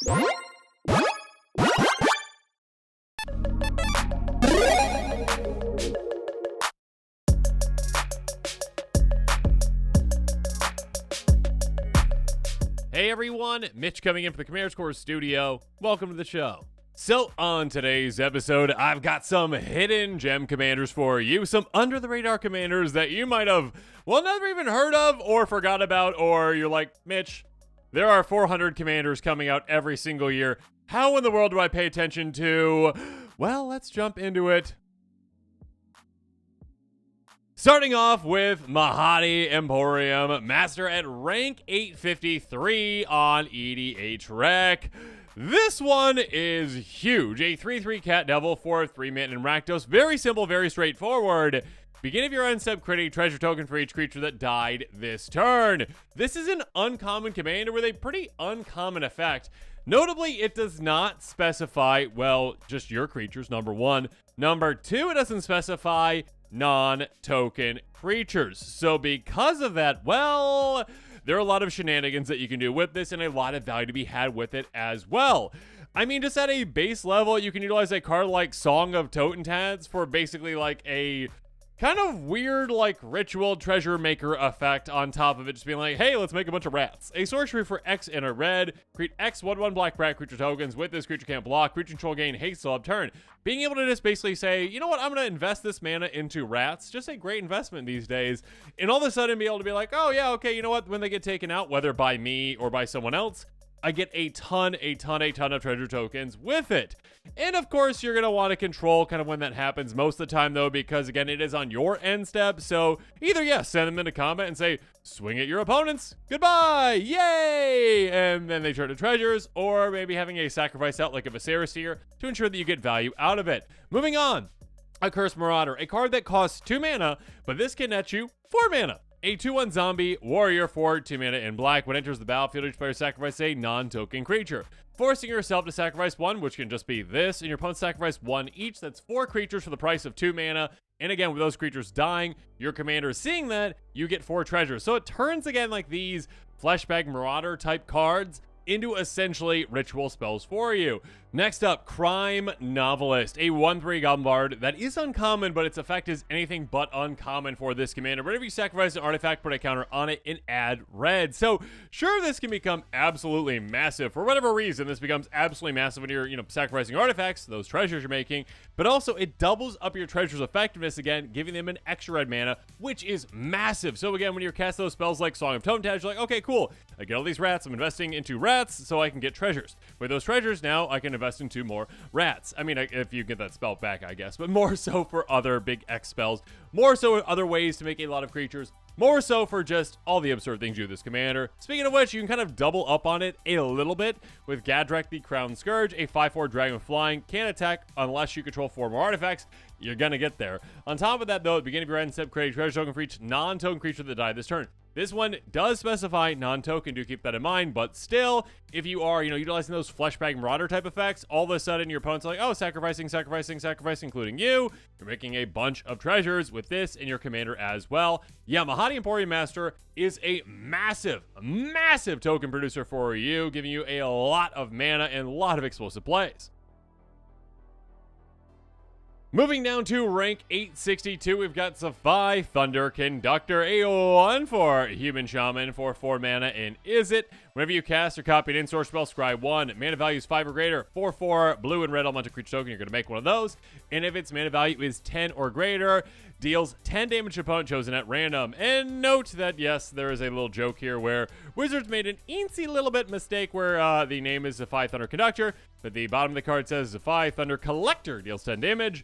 Hey everyone, Mitch coming in from the Commander's Core studio. Welcome to the show. So on today's episode, I've got some hidden gem commanders for you, some under the radar commanders that you might have, well, never even heard of or forgot about, or you're like, Mitch, there are 400 commanders coming out every single year. How in the world do I pay attention to? Well, let's jump into it. Starting off with Mahadi Emporium Master at rank 853 on EDH Rec. This one is huge. A 3/3 Cat Devil for 3-mana in Rakdos. Very simple, very straightforward. Beginning of your end step, creating a treasure token for each creature that died this turn. This is an uncommon commander with a pretty uncommon effect. Notably, it does not specify, well, just your creatures, number one. Number two, it doesn't specify non-token creatures. So because of that, well, there are a lot of shenanigans that you can do with this and a lot of value to be had with it as well. I mean, just at a base level, you can utilize a card like Song of Totentats for basically like a kind of weird like ritual treasure maker effect on top of it, just being like, hey, let's make a bunch of rats. A sorcery for X and a red. Create X 1/1 black rat creature tokens. With this, creature can't block. Creature control gain haste till upturn. Being able to just basically say, you know what, I'm going to invest this mana into rats. Just a great investment these days. And all of a sudden be able to be like, oh yeah, okay, you know what, when they get taken out, whether by me or by someone else, I get a ton of treasure tokens with it. And of course, you're going to want to control kind of when that happens most of the time, though, because again, it is on your end step. So either, yes, send them into combat and say, swing at your opponents, goodbye, yay, and then they turn to treasures, or maybe having a sacrifice out like a Viserys here to ensure that you get value out of it. Moving on, a Cursed Marauder, a card that costs 2 mana, but this can net you 4 mana. A 2/1 zombie warrior for 2 mana in black. When it enters the battlefield, each player sacrifices a non-token creature, forcing yourself to sacrifice 1, which can just be this, and your opponent sacrifice 1 each. That's 4 creatures for the price of 2 mana. And again, with those creatures dying, your commander seeing that, you get 4 treasures. So it turns again like these Fleshbag Marauder type cards into essentially ritual spells for you. Next up, Crime Novelist, a 1/3 Goblin Bard that is uncommon, but its effect is anything but uncommon for this commander. Whenever you sacrifice an artifact, put a counter on it and add red. So sure, this can become absolutely massive. For whatever reason, this becomes absolutely massive when you're, sacrificing artifacts, those treasures you're making, but also it doubles up your treasure's effectiveness again, giving them an extra red mana, which is massive. So again, when you're casting those spells like Song of Totentats, you're like, okay, cool, I get all these rats, I'm investing into rats so I can get treasures. With those treasures, now I can invest into more rats. I mean, if you get that spell back, I guess, but more so for other big X spells, more so other ways to make a lot of creatures, more so for just all the absurd things you do with this commander. Speaking of which, you can kind of double up on it a little bit with Gadrek the Crown Scourge, a 5/4 dragon flying, can't attack unless you control 4 more artifacts. You're gonna get there. On top of that, though, at the beginning of your end step, create a treasure token for each non-token creature that died this turn. This one does specify non-token, do keep that in mind, but still, if you are, utilizing those Fleshbag Marauder type effects, all of a sudden your opponent's like, oh, sacrificing, including you. You're making a bunch of treasures with this and your commander as well. Yeah, Mahadi Emporium Master is a massive token producer for you, giving you a lot of mana and a lot of explosive plays. Moving down to rank 862, we've got Safai Thunder Conductor, a 1/4 human shaman for 4 mana in Is It. Whenever you cast or copy an in-source spell, scry 1. Mana value is 5 or greater, 4/4 blue and red elemental creature token. You're going to make one of those. And if its mana value is 10 or greater, deals 10 damage to opponent chosen at random. And note that, yes, there is a little joke here where Wizards made an eensy little bit mistake where the name is Safai Thunder Conductor, but the bottom of the card says Safai Thunder Collector, deals 10 damage.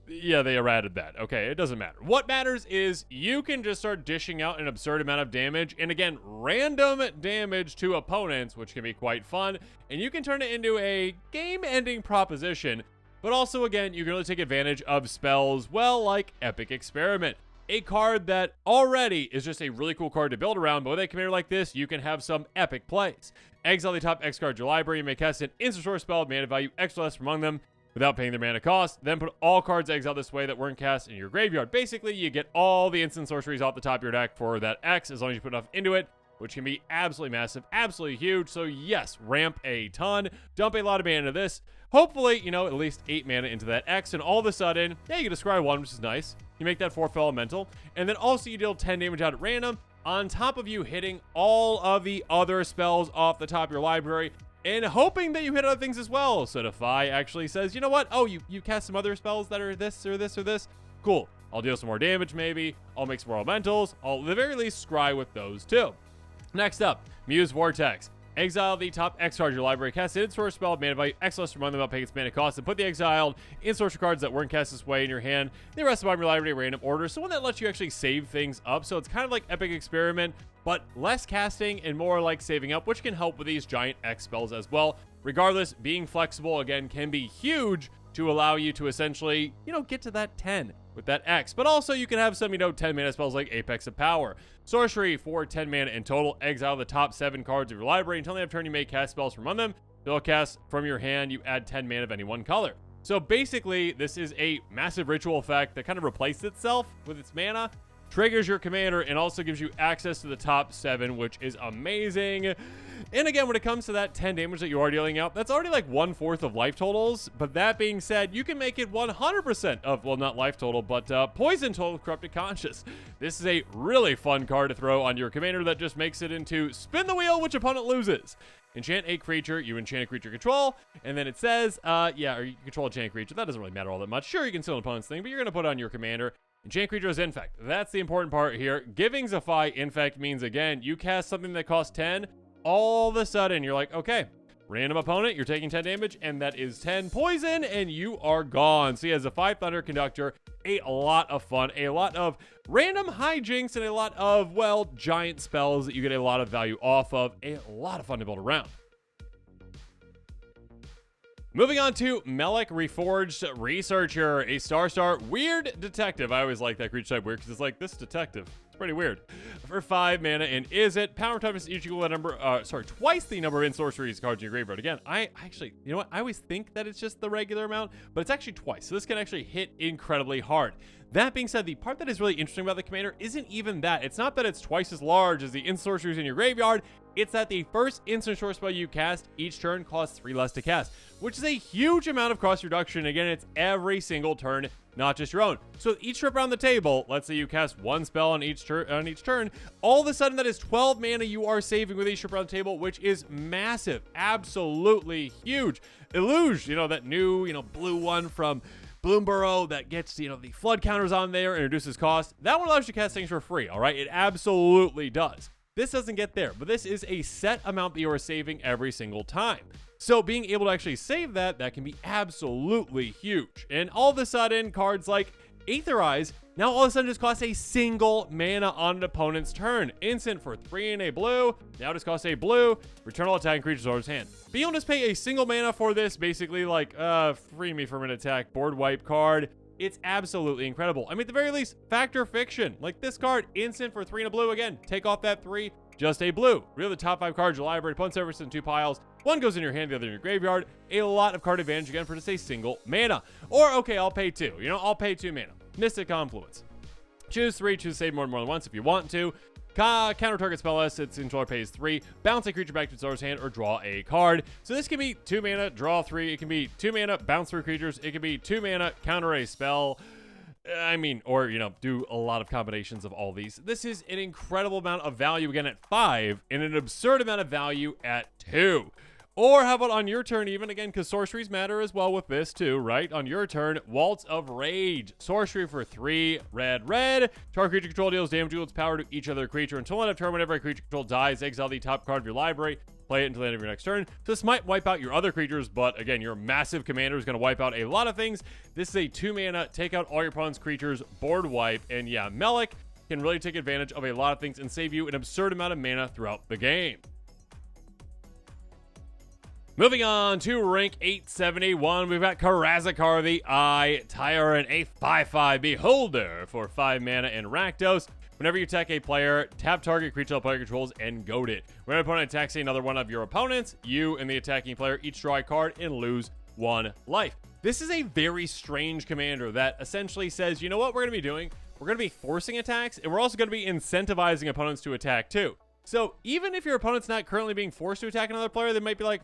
Yeah, they errated that. Okay, it doesn't matter. What matters is you can just start dishing out an absurd amount of damage, and again, random damage to opponents, which can be quite fun, and you can turn it into a game-ending proposition, but also, again, you can really take advantage of spells, well, like Epic Experiment. A card that already is just a really cool card to build around, but with a commander like this, you can have some epic plays. Exile the top X card to your library, you may cast an instant source spell, mana value X or less from among them, without paying their mana cost. Then put all cards exiled this way that weren't cast in your graveyard. Basically, you get all the instant sorceries off the top of your deck for that X, as long as you put enough into it. which can be absolutely massive, absolutely huge. So yes, ramp a ton, dump a lot of mana into this. Hopefully, you know, at least 8 mana into that X, and all of a sudden, yeah, you get a scry 1, which is nice. You make that 4th elemental, and then also you deal 10 damage out at random, on top of you hitting all of the other spells off the top of your library, and hoping that you hit other things as well. So Defy actually says, you know what? Oh, you cast some other spells that are this or this or this? Cool. I'll deal some more damage maybe. I'll make some more elementals. I'll at the very least scry with those too. Next up, Muse Vortex. Exile the top X card of your library, cast an in-source spell, mana value X less from them without paying its mana cost, and put the exiled in-source cards that weren't cast this way in your hand. The rest of them your library in random order, so one that lets you actually save things up. So it's kind of like Epic Experiment, but less casting and more like saving up, which can help with these giant X spells as well. Regardless, being flexible again can be huge to allow you to essentially, you know, get to that 10 with that X. But also you can have some, you know, 10 mana spells like Apex of Power. Sorcery for 10 mana in total. Exile the top 7 cards of your library. Until the end of turn, you may cast spells from among them. They'll cast from your hand. You add 10 mana of any one color. So basically, this is a massive ritual effect that kind of replaces itself with its mana, triggers your commander, and also gives you access to the top 7, which is amazing. And again, when it comes to that 10 damage that you are dealing out, that's already like 1/4 of life totals. But that being said, you can make it 100% of, well, not life total, but poison total of Corrupted Conscious. This is a really fun card to throw on your commander that just makes it into spin the wheel, which opponent loses. Enchant a creature, you enchant a creature control, and then it says, yeah, or you control a enchant creature. That doesn't really matter all that much. Sure, you can steal an opponent's thing, but you're going to put it on your commander. Enchant creature is Infect. That's the important part here. Giving Zephi Infect means, again, you cast something that costs 10, all of a sudden you're like, okay, random opponent, you're taking 10 damage, and that is 10 poison, and you are gone. So yeah, Zephi Thunder Conductor, a lot of fun, a lot of random hijinks, and a lot of, well, giant spells that you get a lot of value off of. A lot of fun to build around. Moving on to Melek Reforged Researcher, a star weird detective. I always like that creature type weird because it's like, this detective. It's pretty weird. For 5 mana, and is it? Power type is each equal to number, twice the number of in-sorceries cards in your graveyard. Again, I actually, you know what? I always think that it's just the regular amount, but it's actually twice. So this can actually hit incredibly hard. That being said, the part that is really interesting about the commander isn't even that. It's not that it's twice as large as the in-sorceries in your graveyard. It's that the first instant short spell you cast each turn costs 3 less to cast, which is a huge amount of cost reduction. Again, it's every single turn, not just your own. So each trip around the table, let's say you cast 1 spell on each turn, all of a sudden that is 12 mana you are saving with each trip around the table, which is massive, absolutely huge. Eloise, you know, that new, you know, blue one from Bloomborough that gets, you know, the flood counters on there and reduces cost. That one allows you to cast things for free, all right? It absolutely does. This doesn't get there, but this is a set amount that you are saving every single time. So being able to actually save that can be absolutely huge. And all of a sudden, cards like Aetherize now all of a sudden just cost a single mana on an opponent's turn. Instant for 3 and a blue. Now just costs a blue. Return all attacking creatures over his hand. But you don't just pay a single mana for this, basically like, free me from an attack board wipe card. It's absolutely incredible. I mean, at the very least, Factor Fiction. Like this card, instant for 3 and a blue again. Take off that 3, just a blue. Really the top 5 cards of your library. Opponent service in 2 piles. 1 goes in your hand, the other in your graveyard. A lot of card advantage again for just a single mana. Or, okay, I'll pay 2. You know, I'll pay 2 mana. Mystic Confluence. Choose 3, choose save more than once if you want to. Counter target spell list, its controller pays 3. Bounce a creature back to its owner's hand or draw a card. So this can be 2 mana, draw 3. It can be 2 mana, bounce 3 creatures. It can be 2 mana, counter a spell. I mean, or, you know, do a lot of combinations of all these. This is an incredible amount of value again at 5 and an absurd amount of value at 2. Or how about on your turn even, again, because sorceries matter as well with this too, right? On your turn, Waltz of Rage. Sorcery for 3, red. Target creature control deals damage equal its power to each other creature. Until end of turn, whenever a creature control dies, exile the top card of your library. Play it until the end of your next turn. So this might wipe out your other creatures, but again, your massive commander is going to wipe out a lot of things. This is a 2 mana, take out all your opponent's creatures, board wipe. And yeah, Melek can really take advantage of a lot of things and save you an absurd amount of mana throughout the game. Moving on to rank 871, we've got Kazak Car, the Eye Tyrant, a 5/5 Beholder for 5 mana and Rakdos. Whenever you attack a player, tap target creature the player controls and goad it. When an opponent attacks another one of your opponents, you and the attacking player each draw a card and lose 1 life. This is a very strange commander that essentially says, you know what we're going to be doing? We're going to be forcing attacks, and we're also going to be incentivizing opponents to attack too. So even if your opponent's not currently being forced to attack another player, they might be like,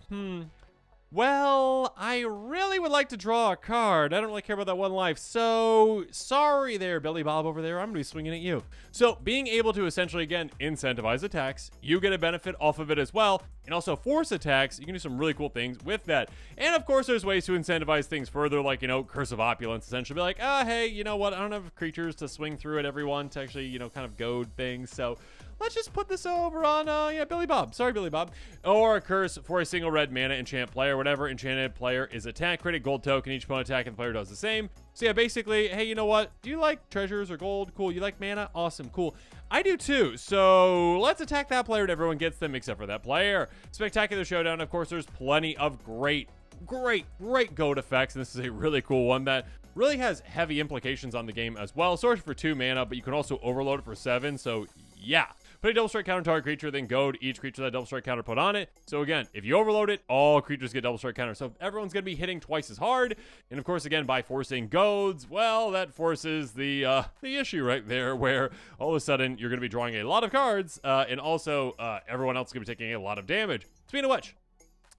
well, I really would like to draw a card. I don't really care about that one life. So sorry there, Billy Bob over there. I'm going to be swinging at you. So being able to essentially, again, incentivize attacks, you get a benefit off of it as well. And also force attacks. You can do some really cool things with that. And of course, there's ways to incentivize things further, like, Curse of Opulence, essentially. Be like, hey, you know what? I don't have creatures to swing through at everyone to actually, kind of goad things. So let's just put this over on, Billy Bob. Sorry, Billy Bob. Or a curse for a single red mana enchant player. Whatever enchanted player is attacked, create a gold token. Each opponent attack and the player does the same. So yeah, basically, hey, you know what? Do you like treasures or gold? Cool. You like mana? Awesome. Cool. I do too. So let's attack that player and everyone gets them except for that player. Spectacular Showdown. Of course, there's plenty of great goad effects. And this is a really cool one that really has heavy implications on the game as well. Sorcery for 2 mana, but you can also overload it for 7. So yeah. Put a double strike counter target creature, then goad each creature that double strike counter put on it. So again, if you overload it, all creatures get double strike counter. So everyone's going to be hitting twice as hard. And of course, again, by forcing goads, well, that forces the issue right there, where all of a sudden you're going to be drawing a lot of cards, and also everyone else is going to be taking a lot of damage. Speaking of which,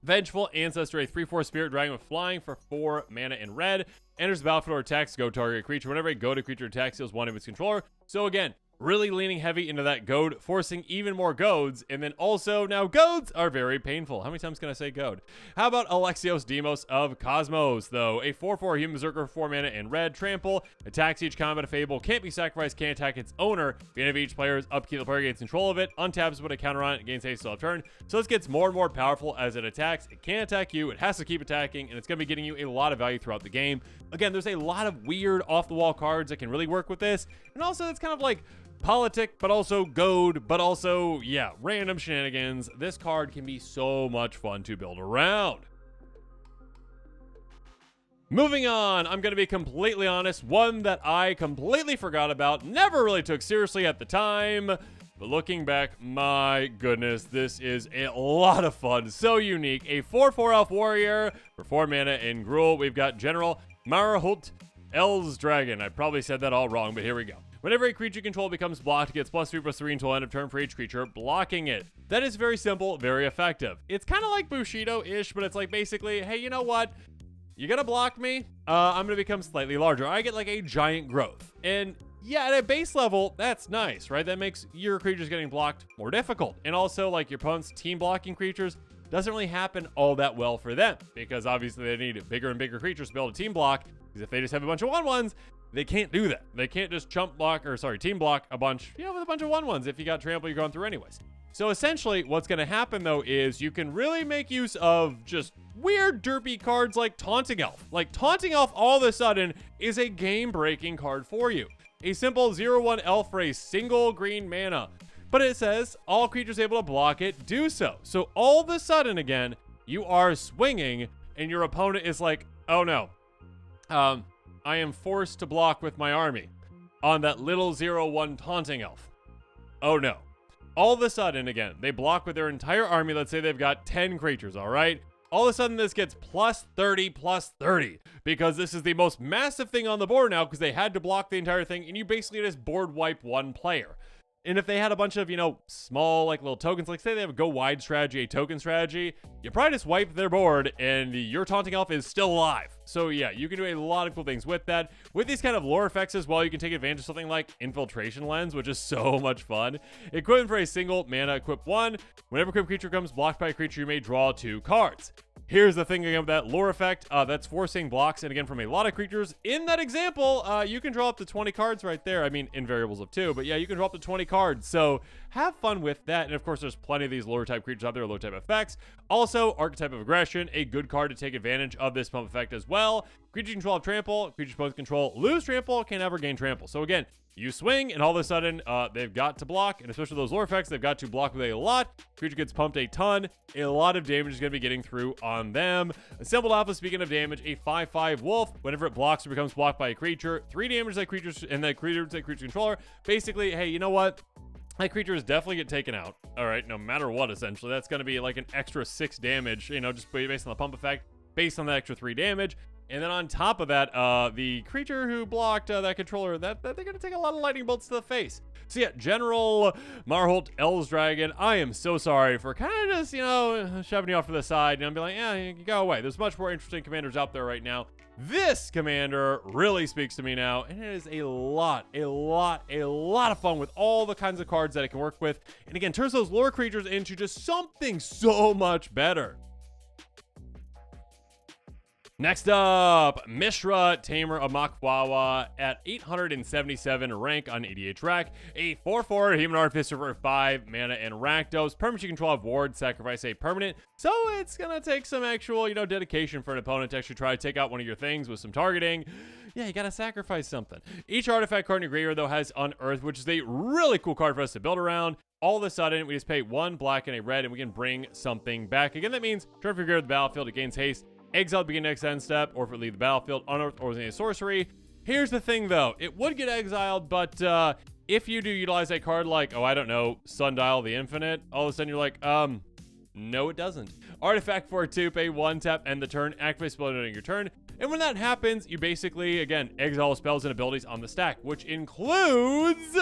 Vengeful Ancestor, a 3/4 Spirit Dragon with flying for 4 mana in red, enters the battlefield or attacks goad target creature. Whenever a goaded creature attacks, heals 1 of its controller. So again, really leaning heavy into that goad, forcing even more goads. And then also, now goads are very painful. How many times can I say goad? How about Alexios Demos of Cosmos, though? A 4/4 Human Berserker, 4 mana in red, trample, attacks each combat of Fable, can't be sacrificed, can't attack its owner. At the end of each player's upkeep, the player gains control of it, untaps, put a counter on it, gains haste till turn. So this gets more and more powerful as it attacks. It can't attack you, it has to keep attacking, and it's going to be getting you a lot of value throughout the game. Again, there's a lot of weird off-the-wall cards that can really work with this. And also, it's kind of like politic, but also goad, but also, yeah, random shenanigans. This card can be so much fun to build around. Moving on, I'm going to be completely honest, one that I completely forgot about, never really took seriously at the time, but looking back, my goodness, this is a lot of fun, so unique. A 4/4 Elf Warrior for 4 mana in Gruul. We've got General Marahult Els Dragon. I probably said that all wrong, but here we go. Whenever a creature you control becomes blocked, it gets +3/+3 until end of turn for each creature blocking it. That is very simple, very effective. It's kind of like Bushido-ish, but it's like basically, hey, you know what? You're gonna block me, I'm gonna become slightly larger. I get like a giant growth. And yeah, at a base level, that's nice, right? That makes your creatures getting blocked more difficult. And also, like, your opponent's team blocking creatures doesn't really happen all that well for them, because obviously they need bigger and bigger creatures to be able to team block, because if they just have a bunch of 1/1s, they can't do that. They can't just team block a bunch, with a bunch of 1/1s. If you got trample, you're going through anyways. So essentially, what's going to happen, though, is you can really make use of just weird, derpy cards like Taunting Elf. Like, Taunting Elf, all of a sudden, is a game-breaking card for you. A simple 0/1 elf for a single green mana. But it says, all creatures able to block it do so. So all of a sudden, again, you are swinging, and your opponent is like, oh no. I am forced to block with my army on that little 0/1 Taunting Elf. Oh no. All of a sudden, again, they block with their entire army. Let's say they've got 10 creatures, all right? All of a sudden, this gets +30/+30, because this is the most massive thing on the board now, because they had to block the entire thing, and you basically just board wipe one player. And if they had a bunch of, small, like, little tokens, like, say they have a go wide strategy, a token strategy, you probably just wipe their board, and your Taunting Elf is still alive. So, yeah, you can do a lot of cool things with that. With these kind of lore effects as well, you can take advantage of something like Infiltration Lens, which is so much fun. Equipment for a single mana, equip 1. Whenever equipped creature comes blocked by a creature, you may draw 2 cards. Here's the thing again with that lore effect, that's forcing blocks, and again, from a lot of creatures. In that example, you can draw up to 20 cards right there. I mean, in variables of 2, but yeah, you can draw up to 20 cards. So have fun with that. And of course, there's plenty of these lore type creatures out there, lore type effects. Also, Archetype of Aggression, a good card to take advantage of this pump effect as well. Creature control of trample, creatures both control lose trample, can never gain trample. So again, you swing, and all of a sudden, they've got to block, and especially those lore effects, they've got to block with a lot. Creature gets pumped a ton. A lot of damage is going to be getting through on them. Assembled Alpha, speaking of damage, a 5/5 Wolf. Whenever it blocks or becomes blocked by a creature, 3 damage that creatures, and that creature controller. Basically, hey, you know what? That creature is definitely get taken out. All right, no matter what, essentially. That's going to be like an extra 6 damage, just based on the pump effect, based on the extra 3 damage. And then on top of that, the creature who blocked that controller, that they're going to take a lot of lightning bolts to the face. So yeah, General Marholt Els Dragon, I am so sorry for kind of just, you know, shoving you off to the side. And I'm be like, yeah, you go away. There's much more interesting commanders out there right now. This commander really speaks to me now, and it is a lot of fun with all the kinds of cards that it can work with. And again, turns those lore creatures into just something so much better. Next up, Mishra Tamer of Makwawa at 877 rank on 88 rack. A 4/4 Human Artificer for 5 mana and Rakdos. Permanents you control have ward, sacrifice a permanent. So it's gonna take some actual, you know, dedication for an opponent to actually try to take out one of your things with some targeting. Yeah, you gotta sacrifice something. Each artifact card in your graveyard, though, has Unearth, which is a really cool card for us to build around. All of a sudden, we just pay 1 black and a red, and we can bring something back. Again, that means turn for your the battlefield, it gains haste. Exile at the beginning next end step, or if it leave the battlefield, unearthed, or with any sorcery. Here's the thing, though. It would get exiled, but if you do utilize a card like, oh, I don't know, Sundial the Infinite, all of a sudden you're like, no, it doesn't. Artifact for 2, pay 1 tap, end the turn, activate spell during your turn. And when that happens, you basically, again, exile spells and abilities on the stack, which includes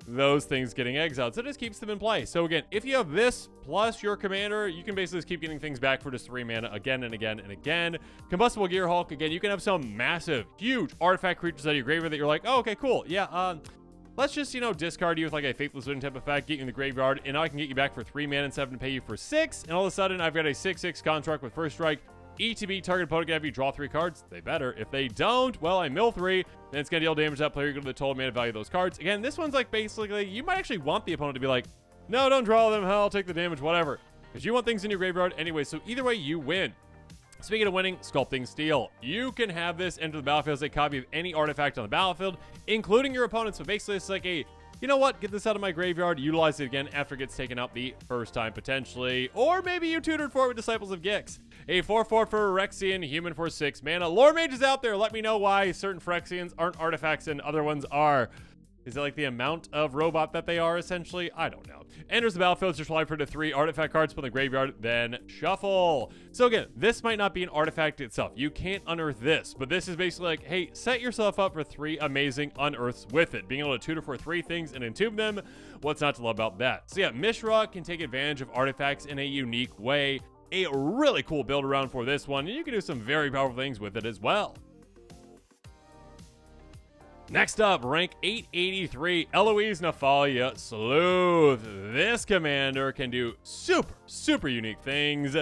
those things getting exiled. So it just keeps them in play. So again, if you have this plus your commander, you can basically just keep getting things back for just 3 mana again and again and again. Combustible Gear Hulk, again, you can have some massive, huge artifact creatures out of your graveyard that you're like, oh, okay, cool. Yeah, let's just, you know, discard you with like a Faithless Wind type effect, get you in the graveyard, and now I can get you back for 3 mana and 7 to pay you for 6. And all of a sudden, I've got a 6/6 construct with first strike. ETB, target opponent can have you draw 3 cards. They better. If they don't, well, I mill 3. Then it's going to deal damage to that player equal to the total mana value of those cards. Again, this one's like basically, you might actually want the opponent to be like, no, don't draw them. Hell, I'll take the damage, whatever. Because you want things in your graveyard anyway. So either way, you win. Speaking of winning, Sculpting Steel. You can have this enter the battlefield as a copy of any artifact on the battlefield, including your opponent. So basically, it's like a, you know what, get this out of my graveyard, utilize it again after it gets taken out the first time, potentially. Or maybe you tutored for it with Disciples of Gix. A 4/4 for Phyrexian, human for 6 mana. Lore mages out there, let me know why certain Phyrexians aren't artifacts and other ones are. Is it like the amount of robot that they are, essentially? I don't know. Enters the battlefield, just rely for the 3 artifact cards, put in the graveyard, then shuffle. So again, this might not be an artifact itself. You can't unearth this, but this is basically like, hey, set yourself up for 3 amazing unearths with it. Being able to tutor for 3 things and entomb them, what's not to love about that? So yeah, Mishra can take advantage of artifacts in a unique way. A really cool build around for this one, and you can do some very powerful things with it as well. Next up, rank 883, Eloise Nephalia Sleuth. This commander can do super unique things,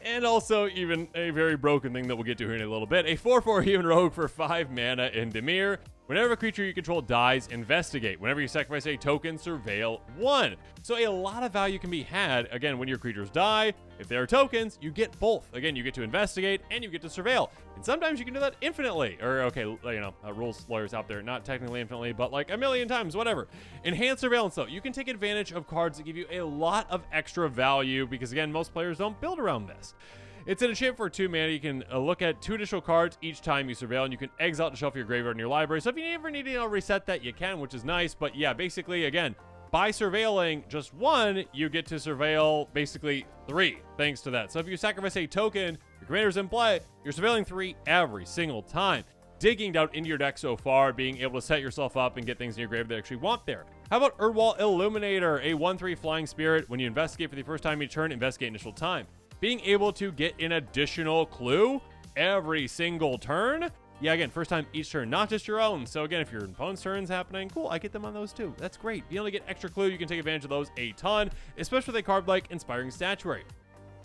and also even a very broken thing that we'll get to here in a little bit. A 4/4 human rogue for 5 mana in Demir. Whenever a creature you control dies, investigate. Whenever you sacrifice a token, surveil 1. So a lot of value can be had, again, when your creatures die. If they are tokens, you get both. Again, you get to investigate and you get to surveil. And sometimes you can do that infinitely. Or, okay, you know, rules lawyers out there, not technically infinitely, but like a million times, whatever. Enhanced surveillance, though. You can take advantage of cards that give you a lot of extra value because, again, most players don't build around this. It's an enchantment for 2 mana. You can look at 2 additional cards each time you surveil, and you can exile to shuffle your graveyard in your library. So if you ever need to, you know, reset that, you can, which is nice. But yeah, basically, again, by surveilling just 1, you get to surveil basically 3, thanks to that. So if you sacrifice a token, your commander's in play, you're surveilling 3 every single time. Digging down into your deck so far, being able to set yourself up and get things in your graveyard that you actually want there. How about Erdwall Illuminator, a 1/3 flying spirit. When you investigate for the first time each turn, investigate initial time. Being able to get an additional clue every single turn. Yeah, again, first time each turn, not just your own. So again, if your opponent's turn's happening, cool, I get them on those too. That's great. Being able to get extra clue, you can take advantage of those a ton, especially with a card like Inspiring Statuary.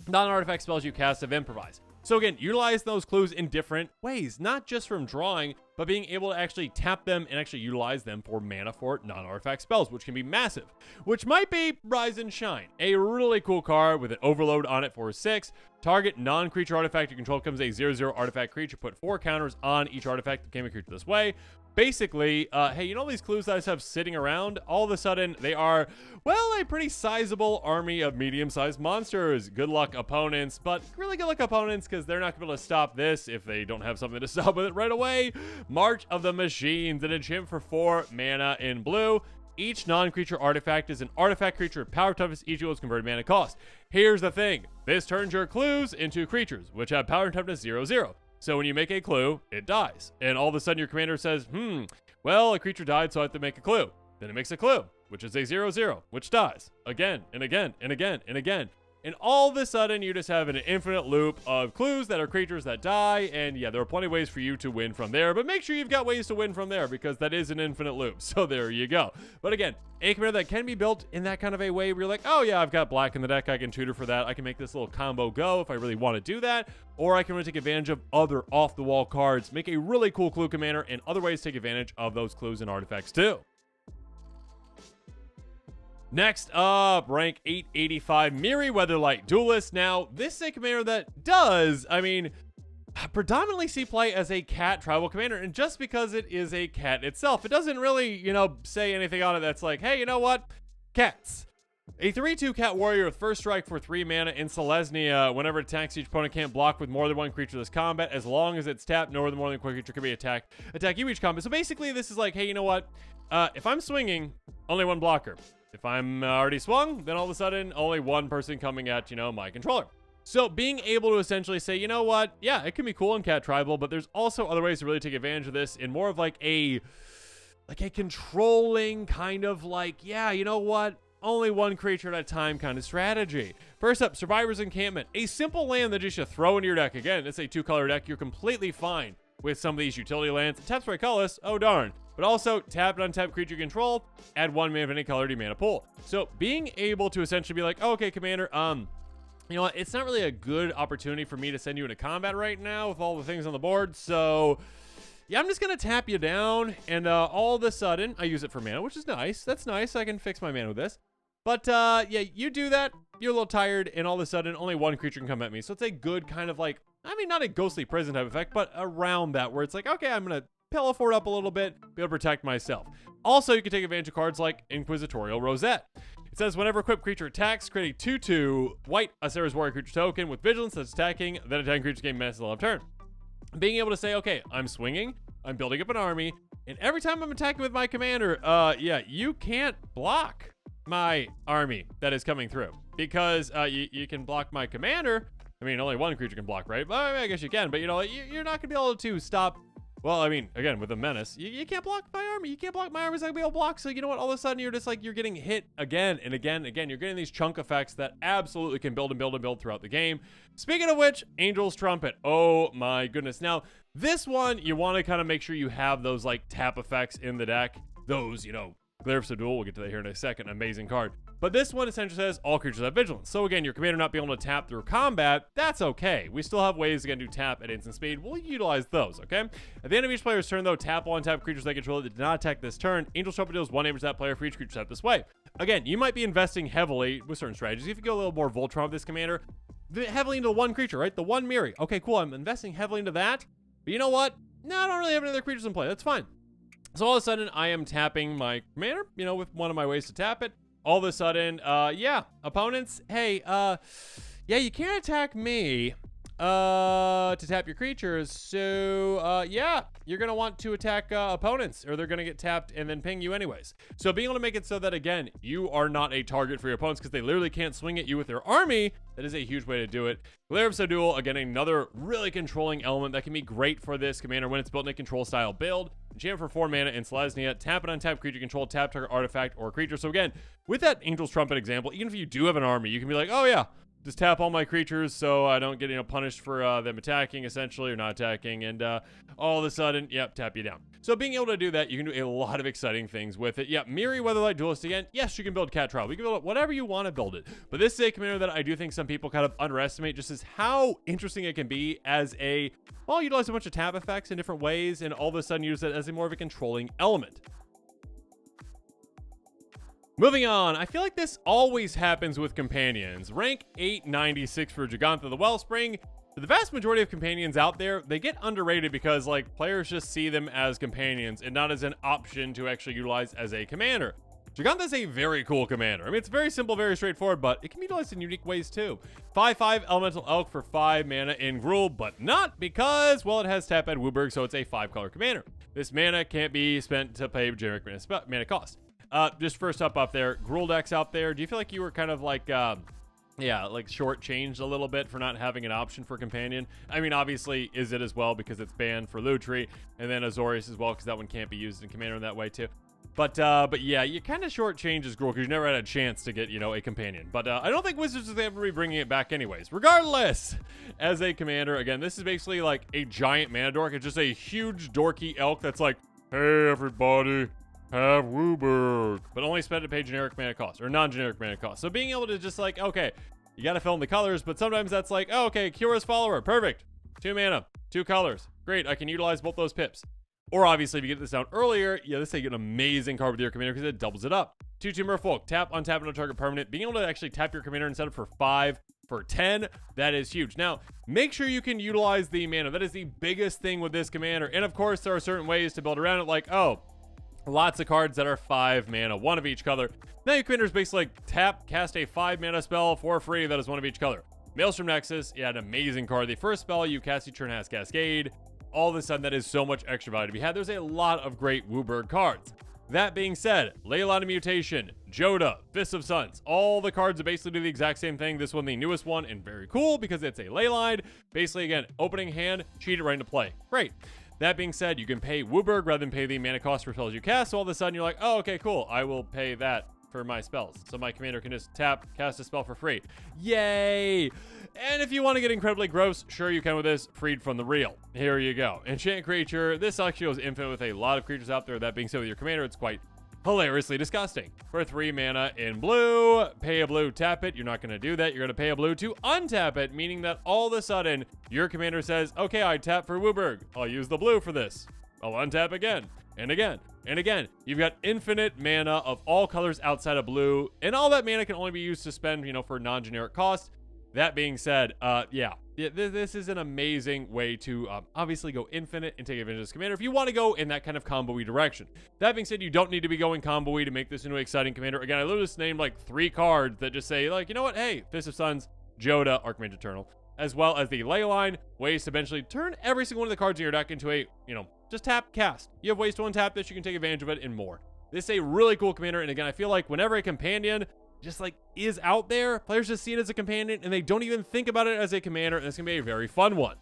Non-artifact spells you cast have improvise. So again, utilize those clues in different ways, not just from drawing, but being able to actually tap them and actually utilize them for mana for non-artifact spells, which can be massive, which might be Rise and Shine. A really cool card with an overload on it for 6. Target non-creature artifact you control becomes a 0/0 artifact creature. Put 4 counters on each artifact that became a creature this way. Basically, hey, you know these clues that I just have sitting around? All of a sudden, they are, well, a pretty sizable army of medium-sized monsters. Good luck opponents, but really good luck opponents because they're not going to be able to stop this if they don't have something to stop with it right away. March of the Machines, an enchantment for 4 mana in blue. Each non-creature artifact is an artifact creature with power toughness equals converted mana cost. Here's the thing. This turns your clues into creatures, which have power and toughness 0/0. So when you make a clue, it dies. And all of a sudden your commander says, well, a creature died, so I have to make a clue. Then it makes a clue, which is a 0/0, which dies again and again and again and again. And all of a sudden, you just have an infinite loop of clues that are creatures that die. And yeah, there are plenty of ways for you to win from there. But make sure you've got ways to win from there, because that is an infinite loop. So there you go. But again, a commander that can be built in that kind of a way where you're like, oh yeah, I've got black in the deck. I can tutor for that. I can make this little combo go if I really want to do that. Or I can really take advantage of other off-the-wall cards, make a really cool clue commander, and other ways to take advantage of those clues and artifacts too. Next up, rank 885, Miri Weatherlight Duelist. Now, this is a commander that does, predominantly see play as a cat tribal commander, and just because it is a cat itself, it doesn't really, say anything on it that's like, hey, you know what? Cats. A 3/2 cat warrior with first strike for 3 mana in Selesnya. Whenever it attacks, each opponent can't block with more than one creature this combat. As long as it's tapped, no more than one creature can be attacked. Attack you each combat. So basically, this is like, hey, you know what? If I'm swinging, only one blocker. If I'm already swung, then all of a sudden, only one person coming at, my controller. So being able to essentially say, you know what? Yeah, it can be cool in Cat Tribal, but there's also other ways to really take advantage of this in more of like a controlling kind of like, yeah, you know what? Only one creature at a time kind of strategy. First up, Survivor's Encampment. A simple land that you should throw into your deck. Again, it's a 2-color deck. You're completely fine with some of these utility lands. It taps for a colorless. Oh, darn. But also, tap and untap creature control, add 1 mana of any color to your mana pool. So being able to essentially be like, oh, okay, commander, you know what? It's not really a good opportunity for me to send you into combat right now with all the things on the board. So yeah, I'm just going to tap you down. And all of a sudden, I use it for mana, which is nice. That's nice. I can fix my mana with this. But yeah, you do that. You're a little tired. And all of a sudden, only one creature can come at me. So it's a good kind of like, not a ghostly prison type effect, but around that where it's like, okay, I'm going to pillow forward up a little bit, be able to protect myself. Also, you can take advantage of cards like Inquisitorial Rosette. It says, whenever equipped creature attacks, create a 2/2 white Asera's Warrior creature token with vigilance that's attacking, then attacking creatures gain menace until turn. Being able to say, okay, I'm swinging, I'm building up an army, and every time I'm attacking with my commander, yeah, you can't block my army that is coming through, because you can block my commander. Only one creature can block, right? But I guess you can, but you're not gonna be able to stop. Well, again, with a menace, you can't block my army. You can't block my army's not gonna be able to block. So you know what? All of a sudden, you're just like, you're getting hit again and again and again. You're getting these chunk effects that absolutely can build and build and build throughout the game. Speaking of which, Angel's Trumpet. Oh my goodness. Now, this one, you want to kind of make sure you have those like tap effects in the deck. Those, Glyphs of Duel, we'll get to that here in a second. Amazing card. But this one essentially says all creatures have vigilance. So again, your commander not being able to tap through combat, that's okay. We still have ways again to tap at instant speed. We'll utilize those, okay? At the end of each player's turn, though, tap all untap creatures they control that did not attack this turn. Angel's Trumpet deals 1 damage to that player for each creature tapped this way. Again, you might be investing heavily with certain strategies. If you go a little more Voltron with this commander, heavily into the one creature, right? The one Miri. Okay, cool. I'm investing heavily into that. But you know what? No, I don't really have any other creatures in play. That's fine. So all of a sudden, I am tapping my commander, with one of my ways to tap it. All of a sudden, yeah, opponents, hey, yeah, you can't attack me to tap your creatures. So, yeah, you're going to want to attack opponents, or they're going to get tapped and then ping you anyways. So being able to make it so that, again, you are not a target for your opponents because they literally can't swing at you with their army, that is a huge way to do it. Glyphs of Duel, again, another really controlling element that can be great for this commander when it's built in a control style build. Enchant for 4 mana in Selesnya, tap and untap creature control, tap target artifact or creature. So again, with that Angel's Trumpet example, even if you do have an army, you can be like, oh yeah, just tap all my creatures so I don't get punished for them attacking essentially or not attacking, and all of a sudden, yep, tap you down. So being able to do that, you can do a lot of exciting things with it. Yeah, Miri Weatherlight Duelist again. Yes, you can build Cat Trial. You can build it whatever you want to build it. But this is a commander that I do think some people kind of underestimate just as how interesting it can be as utilize a bunch of tap effects in different ways, and all of a sudden use it as a more of a controlling element. Moving on, I feel like this always happens with companions. Rank 896 for Jagan the Wellspring. For the vast majority of companions out there, they get underrated because players just see them as companions and not as an option to actually utilize as a commander. Jagan is a very cool commander. It's very simple, very straightforward, but it can be utilized in unique ways too. 5/5 Elemental Elk for 5 mana in Gruul, but not because, well, it has tap and Wooburg, so it's a 5-color commander. This mana can't be spent to pay generic mana cost. Just first up there, Gruul decks out there. Do you feel like you were kind of yeah, like shortchanged a little bit for not having an option for companion. I mean, obviously, is it as well because it's banned for Lutri, and then Azorius as well because that one can't be used in commander in that way too. But yeah, you kind of shortchange as Gruul because you never had a chance to get, you know, a companion. But I don't think Wizards will ever be bringing it back anyways. Regardless, as a commander, again, this is basically like a giant mana dork. It's just a huge dorky elk that's like, hey, everybody, have Wooburg. But only spend to pay generic mana cost, or non-generic mana cost. So being able to just like, okay, you got to fill in the colors, but sometimes that's like, oh, okay, Kira's Follower, perfect. 2 mana, 2 colors. Great, I can utilize both those pips. Or obviously, if you get this down earlier, yeah, this is an amazing card with your commander because it doubles it up. 2/2 Merfolk, tap, untap, no target permanent. Being able to actually tap your commander instead of for 5 for 10, that is huge. Now, make sure you can utilize the mana. That is the biggest thing with this commander. And of course, there are certain ways to build around it, like, oh, lots of cards that are 5 mana, 1 of each color. Now your commander is basically like tap, cast a 5 mana spell for free that is 1 of each color. Maelstrom Nexus, yeah, an amazing card. The first spell you cast each turn has Cascade. All of a sudden, that is so much extra value to be had. There's a lot of great Wooburg cards. That being said, Leyline of Mutation, Joda, Fist of Suns, all the cards that basically do the exact same thing. This one, the newest one, and very cool because it's a Leyline. Basically, again, opening hand, cheat it right into play. Great. That being said, you can pay Wooburg rather than pay the mana cost for spells you cast. So all of a sudden, you're like, oh, okay, cool. I will pay that for my spells. So my commander can just tap, cast a spell for free. Yay! And if you want to get incredibly gross, sure you can with this, freed from the real. Here you go. Enchant creature. This actually goes infinite with a lot of creatures out there. That being said, with your commander, it's quite hilariously disgusting. For 3 mana in blue, pay a blue, tap it. You're not going to do that. You're going to pay a blue to untap it, meaning that all of a sudden, your commander says, okay, I tap for Wooburg. I'll use the blue for this. I'll untap again, and again, and again. You've got infinite mana of all colors outside of blue, and all that mana can only be used to spend, you know, for non-generic cost. That being said, yeah, this is an amazing way to obviously go infinite and take advantage of this commander if you want to go in that kind of combo-y direction. That being said, you don't need to be going combo-y to make this into an exciting commander. Again, I literally just named like 3 cards that just say, like, you know what, hey, Fist of Suns, Joda, Archmage Eternal, as well as the Leyline, ways to eventually turn every single one of the cards in your deck into a, you know, just tap, cast. You have ways to untap this, you can take advantage of it, and more. This is a really cool commander, and again, I feel like whenever a companion just like is out there, players just see it as a companion and they don't even think about it as a commander, and it's gonna be a very fun one.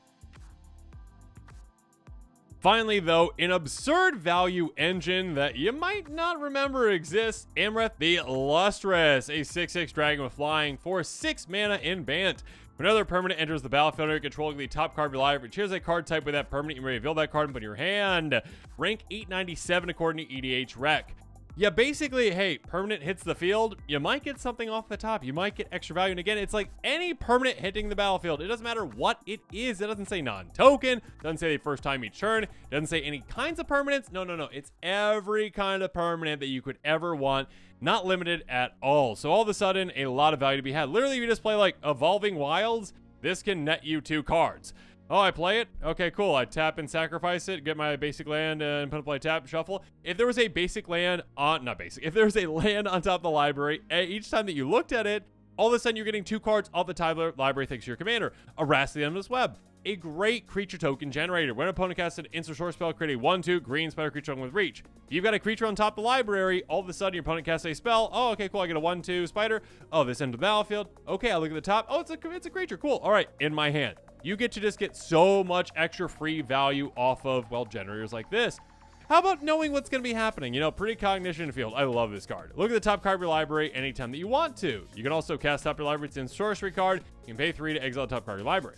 Finally, though, an absurd value engine that you might not remember exists, Amth the Lustrous, a 6/6 dragon with flying for 6 mana in Bant. When another permanent enters the battlefield, you're controlling the top card of your library. Choose a card type with that permanent. You may reveal that card and put in your hand. Rank 897 according to EDH Rec. Yeah, basically, hey, permanent hits the field, you might get something off the top. You might get extra value. And again, it's like any permanent hitting the battlefield. It doesn't matter what it is. It doesn't say non-token. Doesn't say the first time each turn. It doesn't say any kinds of permanents. No. It's every kind of permanent that you could ever want. Not limited at all. So all of a sudden, a lot of value to be had. Literally, if you just play like Evolving Wilds, this can net you 2 cards. Oh, I play it? Okay, cool. I tap and sacrifice it, get my basic land, and put a play, tap, shuffle. If there was a basic land on, if there was a land on top of the library, each time that you looked at it, all of a sudden you're getting 2 cards off the top of the library thanks to your commander. Wrath of the Endless Web, a great creature token generator. When an opponent casts an instant short spell, create a 1/2 green spider creature token with reach. You've got a creature on top of the library, all of a sudden your opponent casts a spell. Oh, okay, cool, I get a 1/2 spider. Oh, this end of the battlefield. Okay, I look at the top. Oh, it's a creature, cool. All right, in my hand. You get to just get so much extra free value off of, well, generators like this. How about knowing what's going to be happening? You know, Precognition Field. I love this card. Look at the top card of your library anytime that you want to. You can also cast top your library. It's in sorcery card. You can pay 3 to exile the top card of your library.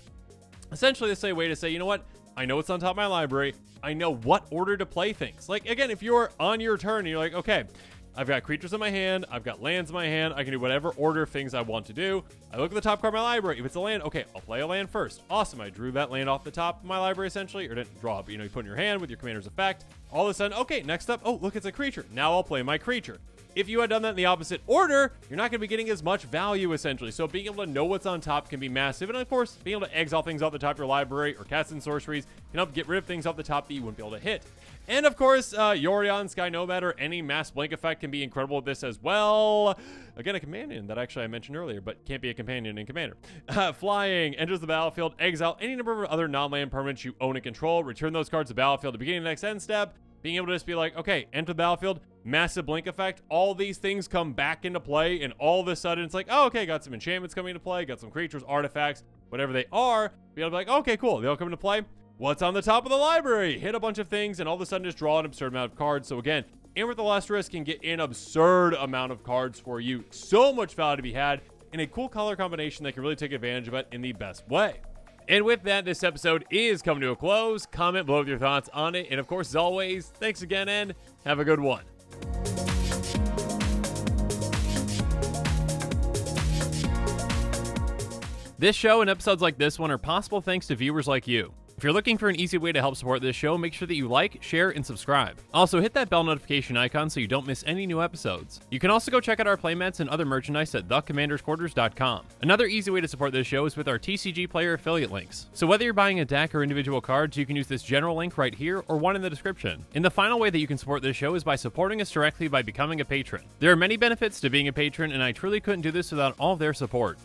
Essentially, this is a way to say, you know what? I know what's on top of my library. I know what order to play things. Like, again, if you're on your turn and you're like, okay, I've got creatures in my hand, I've got lands in my hand, I can do whatever order of things I want to do. I look at the top card of my library. If it's a land, okay, I'll play a land first. Awesome, I drew that land off the top of my library essentially, or didn't draw, but you know, you put in your hand with your commander's effect. All of a sudden, okay, next up, oh, look, it's a creature. Now I'll play my creature. If you had done that in the opposite order, you're not going to be getting as much value, essentially. So being able to know what's on top can be massive. And of course, being able to exile things off the top of your library or cast in sorceries can help get rid of things off the top that you wouldn't be able to hit. And of course, Yorion, Sky Nomad, or any mass blink effect can be incredible with this as well. Again, a companion that actually I mentioned earlier, but can't be a companion in Commander. Flying, enters the battlefield, exile any number of other non-land permanents you own and control, return those cards to the battlefield at the beginning of the next end step. Being able to just be like, okay, enter the battlefield, massive blink effect, all these things come back into play, and all of a sudden it's like, oh, okay, got some enchantments coming into play, got some creatures, artifacts, whatever they are, be able to be like, okay, cool, they all come into play. What's on the top of the library? Hit a bunch of things, and all of a sudden just draw an absurd amount of cards. So again, Amth the Lustrous can get an absurd amount of cards for you. So much value to be had, and a cool color combination that can really take advantage of it in the best way. And with that, this episode is coming to a close. Comment below with your thoughts on it. And of course, as always, thanks again, and have a good one. This show and episodes like this one are possible thanks to viewers like you. If you're looking for an easy way to help support this show, make sure that you like, share, and subscribe. Also, hit that bell notification icon so you don't miss any new episodes. You can also go check out our playmats and other merchandise at thecommandersquarters.com. Another easy way to support this show is with our TCG player affiliate links. So whether you're buying a deck or individual cards, you can use this general link right here or one in the description. And the final way that you can support this show is by supporting us directly by becoming a patron. There are many benefits to being a patron, and I truly couldn't do this without all of their support.